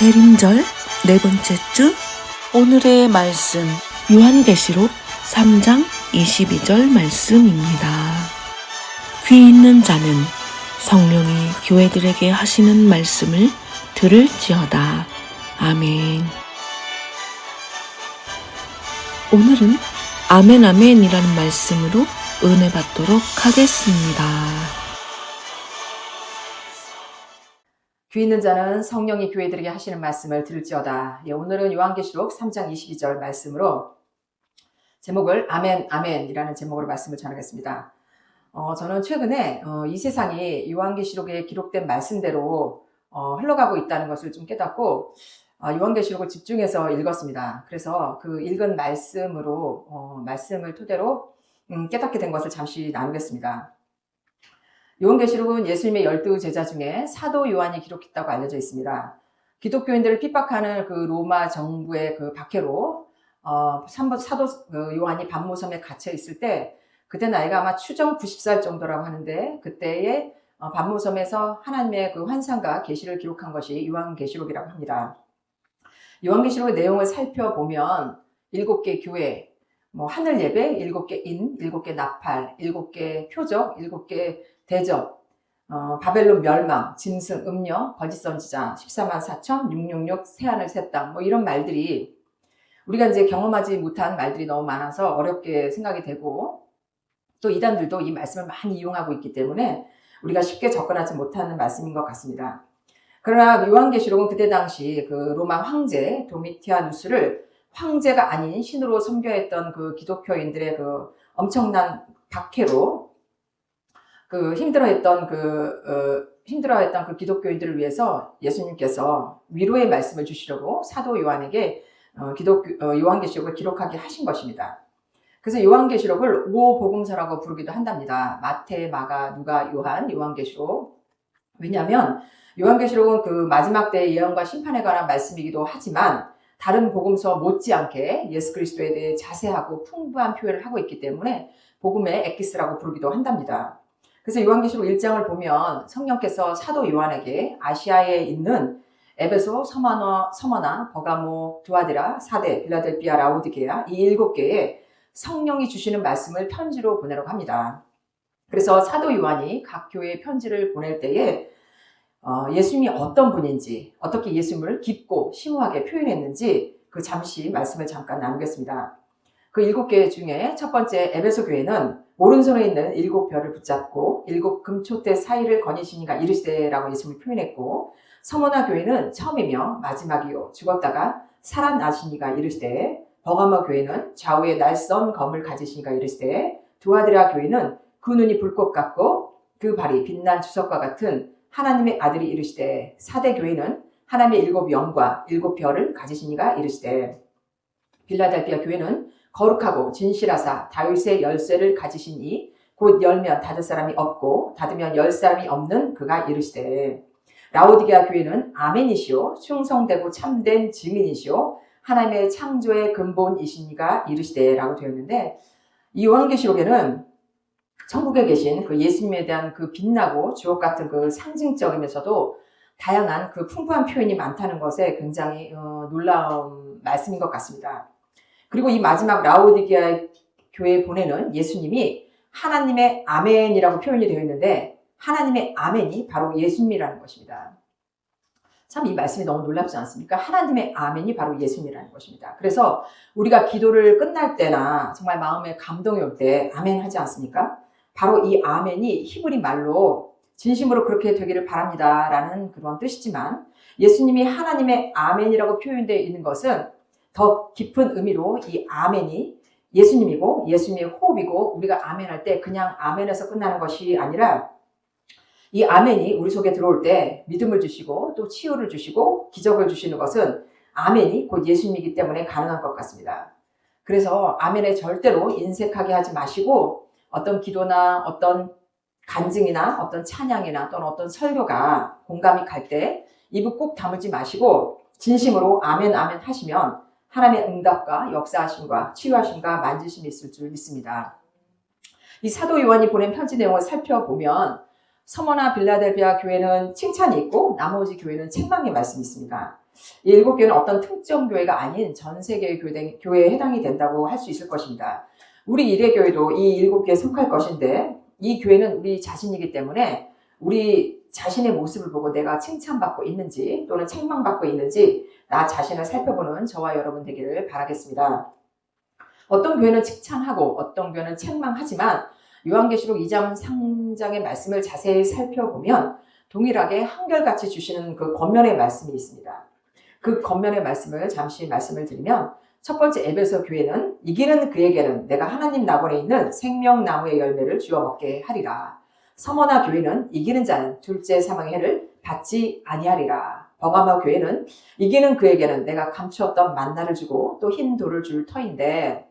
대림절 네 번째 주 오늘의 말씀 요한계시록 3장 22절 말씀입니다. 귀 있는 자는 성령이 교회들에게 하시는 말씀을 들을지어다. 아멘. 오늘은 아멘 아멘이라는 말씀으로 은혜 받도록 하겠습니다. 귀 있는 자는 성령이 교회들에게 하시는 말씀을 들을지어다. 오늘은 요한계시록 3장 22절 말씀으로 제목을 아멘 아멘이라는 제목으로 말씀을 전하겠습니다. 저는 최근에 이 세상이 요한계시록에 기록된 말씀대로 흘러가고 있다는 것을 좀 깨닫고 요한계시록을 집중해서 읽었습니다. 그래서 그 읽은 말씀을 토대로 깨닫게 된 것을 잠시 나누겠습니다. 요한계시록은 예수님의 12제자 중에 사도 요한이 기록했다고 알려져 있습니다. 기독교인들을 핍박하는 그 로마 정부의 그 박해로 사도 요한이 반모섬에 갇혀 있을 때 그때 나이가 아마 추정 90살 정도라고 하는데 그때의 반모섬에서 하나님의 그 환상과 계시를 기록한 것이 요한계시록이라고 합니다. 요한계시록의 내용을 살펴보면 7개 교회, 하늘 예배, 7개 인, 7개 나팔, 7개 표적, 7개 대접, 바벨론 멸망, 짐승, 음녀, 거짓 선지자, 14만 4천, 666, 새하늘 새 땅, 이런 말들이 우리가 이제 경험하지 못한 말들이 너무 많아서 어렵게 생각이 되고 또 이단들도 이 말씀을 많이 이용하고 있기 때문에 우리가 쉽게 접근하지 못하는 말씀인 것 같습니다. 그러나 요한계시록은 그때 당시 그 로마 황제 도미티아누스를 황제가 아닌 신으로 섬겨했던 그 기독교인들의 그 엄청난 박해로 힘들어했던 그 기독교인들을 위해서 예수님께서 위로의 말씀을 주시려고 사도 요한에게 요한계시록을 기록하게 하신 것입니다. 그래서 요한계시록을 5복음서라고 부르기도 한답니다. 마태, 마가, 누가, 요한, 요한계시록. 왜냐하면 요한계시록은 그 마지막 때의 예언과 심판에 관한 말씀이기도 하지만 다른 복음서 못지않게 예수 그리스도에 대해 자세하고 풍부한 표현을 하고 있기 때문에 복음의 엑기스라고 부르기도 한답니다. 그래서 요한계시록 1장을 보면 성령께서 사도 요한에게 아시아에 있는 에베소, 서머나, 버가모, 두아디라, 사데, 빌라델비아, 라오디게아 이 7개의 성령이 주시는 말씀을 편지로 보내라고 합니다. 그래서 사도 요한이 각 교회에 편지를 보낼 때에 예수님이 어떤 분인지, 어떻게 예수님을 깊고 심오하게 표현했는지 그 잠시 말씀을 잠깐 나누겠습니다. 그 7개 중에 첫 번째 에베소 교회는 오른손에 있는 7별을 붙잡고 7 금초대 사이를 거니시니가 이르시되라고 예수님을 표현했고 서머나 교회는 처음이며 마지막이요 죽었다가 살아나시니가 이르시되 버가모 교회는 좌우에 날선 검을 가지시니가 이르시되 두아디라 교회는 그 눈이 불꽃 같고 그 발이 빛난 주석과 같은 하나님의 아들이 이르시되 사대 교회는 하나님의 7 영과 7 별을 가지시니가 이르시되 빌라델비아 교회는 거룩하고 진실하사 다윗의 열쇠를 가지시니 곧 열면 닫을 사람이 없고 닫으면 열 사람이 없는 그가 이르시되 라오디게아 교회는 아멘이시오 충성되고 참된 증인이시오 하나님의 창조의 근본이시니가 이르시되라고 되었는데 이 요한계시록에는 천국에 계신 그 예수님에 대한 그 빛나고 주옥 같은 그 상징적이면서도 다양한 그 풍부한 표현이 많다는 것에 굉장히 놀라운 말씀인 것 같습니다. 그리고 이 마지막 라오디게아 교회에 보내는 예수님이 하나님의 아멘이라고 표현이 되어 있는데 하나님의 아멘이 바로 예수님이라는 것입니다. 참 이 말씀이 너무 놀랍지 않습니까? 하나님의 아멘이 바로 예수님이라는 것입니다. 그래서 우리가 기도를 끝날 때나 정말 마음에 감동이 올 때 아멘 하지 않습니까? 바로 이 아멘이 히브리 말로 진심으로 그렇게 되기를 바랍니다 라는 그런 뜻이지만 예수님이 하나님의 아멘이라고 표현되어 있는 것은 더 깊은 의미로 이 아멘이 예수님이고 예수님의 호흡이고 우리가 아멘할 때 그냥 아멘에서 끝나는 것이 아니라 이 아멘이 우리 속에 들어올 때 믿음을 주시고 또 치유를 주시고 기적을 주시는 것은 아멘이 곧 예수님이기 때문에 가능한 것 같습니다. 그래서 아멘에 절대로 인색하게 하지 마시고 어떤 기도나 어떤 간증이나 어떤 찬양이나 또는 어떤 설교가 공감이 갈 때 입을 꼭 다물지 마시고 진심으로 아멘 아멘 하시면 하나님의 응답과 역사하심과 치유하심과 만지심이 있을 줄 믿습니다. 이 사도 요한이 보낸 편지 내용을 살펴보면 서머나 빌라델비아 교회는 칭찬이 있고 나머지 교회는 책망의 말씀이 있습니다. 이 7교회는 어떤 특정 교회가 아닌 전 세계의 교회에 해당이 된다고 할 수 있을 것입니다. 우리 이레교회도 이 7교회에 속할 것인데 이 교회는 우리 자신이기 때문에 우리 자신의 모습을 보고 내가 칭찬받고 있는지 또는 책망받고 있는지 나 자신을 살펴보는 저와 여러분 되기를 바라겠습니다. 어떤 교회는 칭찬하고 어떤 교회는 책망하지만 요한계시록 2장 3장의 말씀을 자세히 살펴보면 동일하게 한결같이 주시는 그 겉면의 말씀이 있습니다. 그 겉면의 말씀을 잠시 말씀을 드리면 첫 번째 에베소 교회는 이기는 그에게는 내가 하나님 낙원에 있는 생명나무의 열매를 주어 먹게 하리라. 서머나 교회는 이기는 자는 둘째 사망의 해를 받지 아니하리라. 버가모 교회는 이기는 그에게는 내가 감추었던 만나를 주고 또 흰 돌을 줄 터인데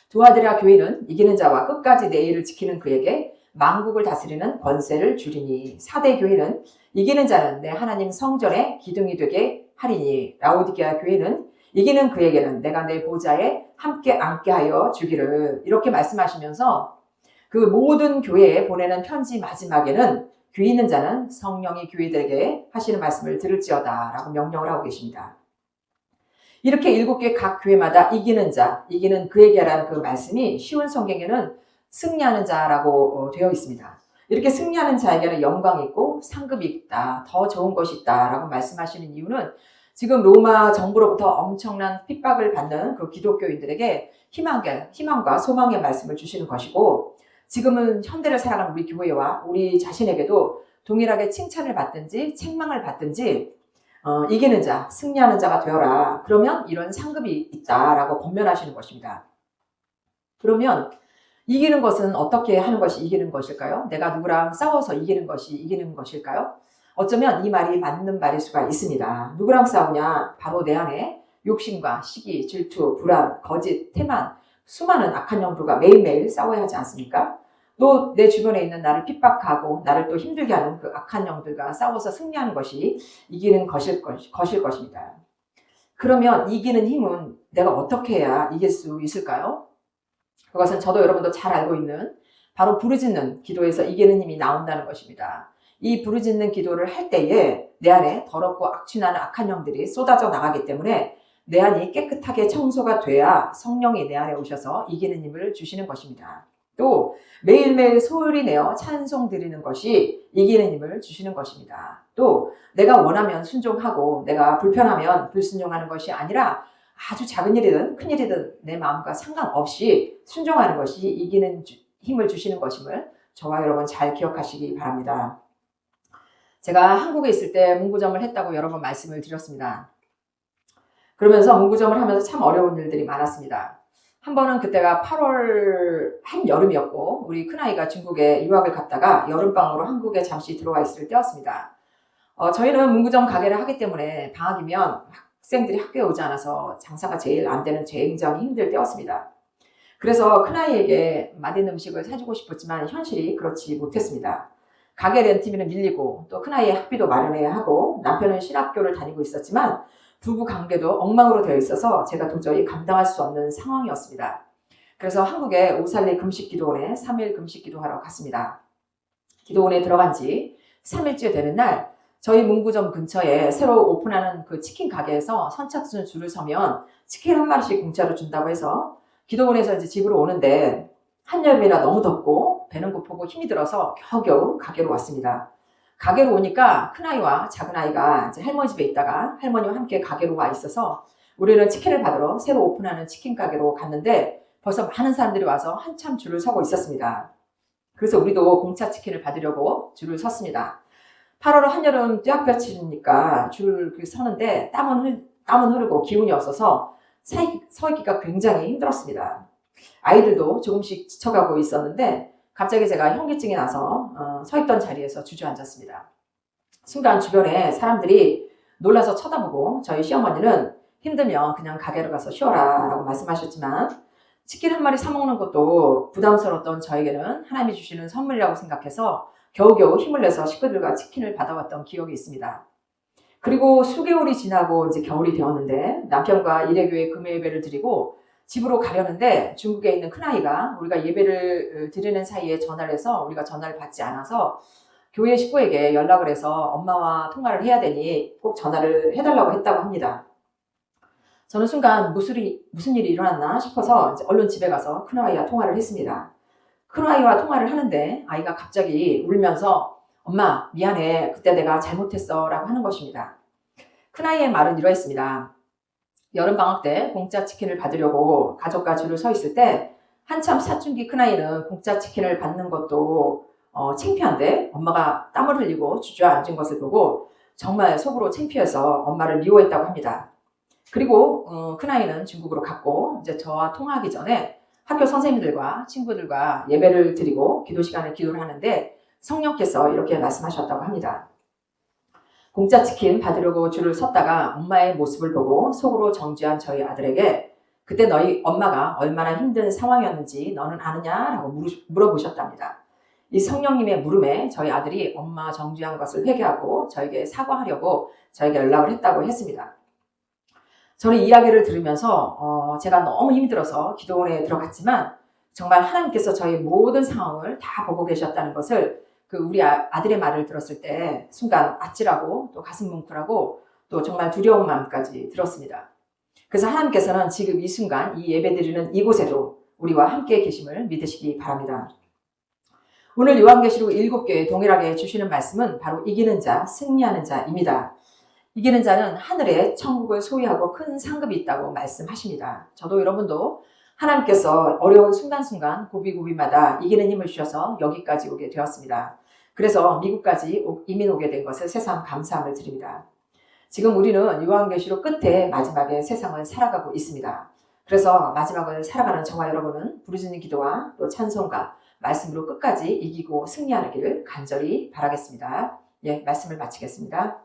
두아드라 교회는 이기는 자와 끝까지 내 일을 지키는 그에게 만국을 다스리는 권세를 주리니 사대 교회는 이기는 자는 내 하나님 성전의 기둥이 되게 하리니 라오디게아 교회는 이기는 그에게는 내가 내 보좌에 함께 앉게 하여 주기를 이렇게 말씀하시면서 그 모든 교회에 보내는 편지 마지막에는 귀 있는 자는 성령이 교회들에게 하시는 말씀을 들을지어다 라고 명령을 하고 계십니다. 이렇게 7개 각 교회마다 이기는 자, 이기는 그에게라는 그 말씀이 쉬운 성경에는 승리하는 자라고 되어 있습니다. 이렇게 승리하는 자에게는 영광이 있고 상급이 있다, 더 좋은 것이 있다 라고 말씀하시는 이유는 지금 로마 정부로부터 엄청난 핍박을 받는 그 기독교인들에게 희망과 소망의 말씀을 주시는 것이고 지금은 현대를 살아가는 우리 교회와 우리 자신에게도 동일하게 칭찬을 받든지 책망을 받든지 이기는 자, 승리하는 자가 되어라. 그러면 이런 상급이 있다라고 권면하시는 것입니다. 그러면 이기는 것은 어떻게 하는 것이 이기는 것일까요? 내가 누구랑 싸워서 이기는 것이 이기는 것일까요? 어쩌면 이 말이 맞는 말일 수가 있습니다. 누구랑 싸우냐? 바로 내 안에 욕심과 시기, 질투, 불안, 거짓, 태만, 수많은 악한 영들과 매일매일 싸워야 하지 않습니까? 또 내 주변에 있는 나를 핍박하고 나를 또 힘들게 하는 그 악한 영들과 싸워서 승리하는 것이 이기는 것일 것입니다. 그러면 이기는 힘은 내가 어떻게 해야 이길 수 있을까요? 그것은 저도 여러분도 잘 알고 있는 바로 부르짖는 기도에서 이기는 힘이 나온다는 것입니다. 이 부르짖는 기도를 할 때에 내 안에 더럽고 악취나는 악한 영들이 쏟아져 나가기 때문에 내 안이 깨끗하게 청소가 돼야 성령이 내 안에 오셔서 이기는 힘을 주시는 것입니다. 또 매일매일 소홀히 내어 찬송 드리는 것이 이기는 힘을 주시는 것입니다. 또 내가 원하면 순종하고 내가 불편하면 불순종하는 것이 아니라 아주 작은 일이든 큰 일이든 내 마음과 상관없이 순종하는 것이 이기는 힘을 주시는 것임을 저와 여러분 잘 기억하시기 바랍니다. 제가 한국에 있을 때 문구점을 했다고 여러 번 말씀을 드렸습니다. 그러면서 문구점을 하면서 참 어려운 일들이 많았습니다. 한 번은 그때가 8월 한여름이었고 우리 큰아이가 중국에 유학을 갔다가 여름방으로 한국에 잠시 들어와 있을 때였습니다. 저희는 문구점 가게를 하기 때문에 방학이면 학생들이 학교에 오지 않아서 장사가 제일 안 되는 굉장히 힘들 때였습니다. 그래서 큰아이에게 맛있는 음식을 사주고 싶었지만 현실이 그렇지 못했습니다. 가게 렌트비는 밀리고 또 큰아이의 학비도 마련해야 하고 남편은 신학교를 다니고 있었지만 부부 관계도 엉망으로 되어 있어서 제가 도저히 감당할 수 없는 상황이었습니다. 그래서 한국의 오살리 금식기도원에 3일 금식기도하러 갔습니다. 기도원에 들어간 지 3일째 되는 날 저희 문구점 근처에 새로 오픈하는 그 치킨 가게에서 선착순 줄을 서면 치킨 한 마리씩 공짜로 준다고 해서 기도원에서 이제 집으로 오는데 한여름이라 너무 덥고 배는 고프고 힘이 들어서 겨우겨우 가게로 왔습니다. 가게로 오니까 큰아이와 작은아이가 이제 할머니 집에 있다가 할머니와 함께 가게로 와 있어서 우리는 치킨을 받으러 새로 오픈하는 치킨 가게로 갔는데 벌써 많은 사람들이 와서 한참 줄을 서고 있었습니다. 그래서 우리도 공짜 치킨을 받으려고 줄을 섰습니다. 8월 한여름 뙤약볕이니까 줄을 서는데 땀은 흐르고 기운이 없어서 서 있기가 굉장히 힘들었습니다. 아이들도 조금씩 지쳐가고 있었는데 갑자기 제가 현기증이 나서 서 있던 자리에서 주저앉았습니다. 순간 주변에 사람들이 놀라서 쳐다보고 저희 시어머니는 힘들면 그냥 가게로 가서 쉬어라 라고 말씀하셨지만 치킨 한 마리 사 먹는 것도 부담스러웠던 저에게는 하나님이 주시는 선물이라고 생각해서 겨우겨우 힘을 내서 식구들과 치킨을 받아왔던 기억이 있습니다. 그리고 수개월이 지나고 이제 겨울이 되었는데 남편과 이레교회 금요 예배를 드리고 집으로 가려는데 중국에 있는 큰아이가 우리가 예배를 드리는 사이에 전화를 해서 우리가 전화를 받지 않아서 교회 식구에게 연락을 해서 엄마와 통화를 해야 되니 꼭 전화를 해달라고 했다고 합니다. 저는 순간 무슨 일이 일어났나 싶어서 이제 얼른 집에 가서 큰아이와 통화를 했습니다. 큰아이와 통화를 하는데 아이가 갑자기 울면서 엄마 미안해 그때 내가 잘못했어 라고 하는 것입니다. 큰아이의 말은 이러했습니다. 여름방학 때 공짜 치킨을 받으려고 가족과 줄을 서 있을 때 한참 사춘기 큰아이는 공짜 치킨을 받는 것도 창피한데 엄마가 땀을 흘리고 주저앉은 것을 보고 정말 속으로 창피해서 엄마를 미워했다고 합니다. 그리고 큰아이는 중국으로 갔고 이제 저와 통화하기 전에 학교 선생님들과 친구들과 예배를 드리고 기도 시간에 기도를 하는데 성령께서 이렇게 말씀하셨다고 합니다. 공짜 치킨 받으려고 줄을 섰다가 엄마의 모습을 보고 속으로 정죄한 저희 아들에게 그때 너희 엄마가 얼마나 힘든 상황이었는지 너는 아느냐? 라고 물어보셨답니다. 이 성령님의 물음에 저희 아들이 엄마 정죄한 것을 회개하고 저에게 사과하려고 저에게 연락을 했다고 했습니다. 저는 이야기를 들으면서 제가 너무 힘들어서 기도원에 들어갔지만 정말 하나님께서 저의 모든 상황을 다 보고 계셨다는 것을 우리 아들의 말을 들었을 때 순간 아찔하고 또 가슴 뭉클하고 또 정말 두려운 마음까지 들었습니다. 그래서 하나님께서는 지금 이 순간 이 예배드리는 이곳에도 우리와 함께 계심을 믿으시기 바랍니다. 오늘 요한계시록 7교에 동일하게 주시는 말씀은 바로 이기는 자, 승리하는 자입니다. 이기는 자는 하늘에 천국을 소유하고 큰 상급이 있다고 말씀하십니다. 저도 여러분도 하나님께서 어려운 순간순간 고비고비마다 이기는 힘을 주셔서 여기까지 오게 되었습니다. 그래서 미국까지 이민 오게 된 것을 새삼 감사함을 드립니다. 지금 우리는 요한계시록 끝에 마지막에 세상을 살아가고 있습니다. 그래서 마지막을 살아가는 저와 여러분은 부르짖는 기도와 또 찬송과 말씀으로 끝까지 이기고 승리하는 길을 간절히 바라겠습니다. 예, 말씀을 마치겠습니다.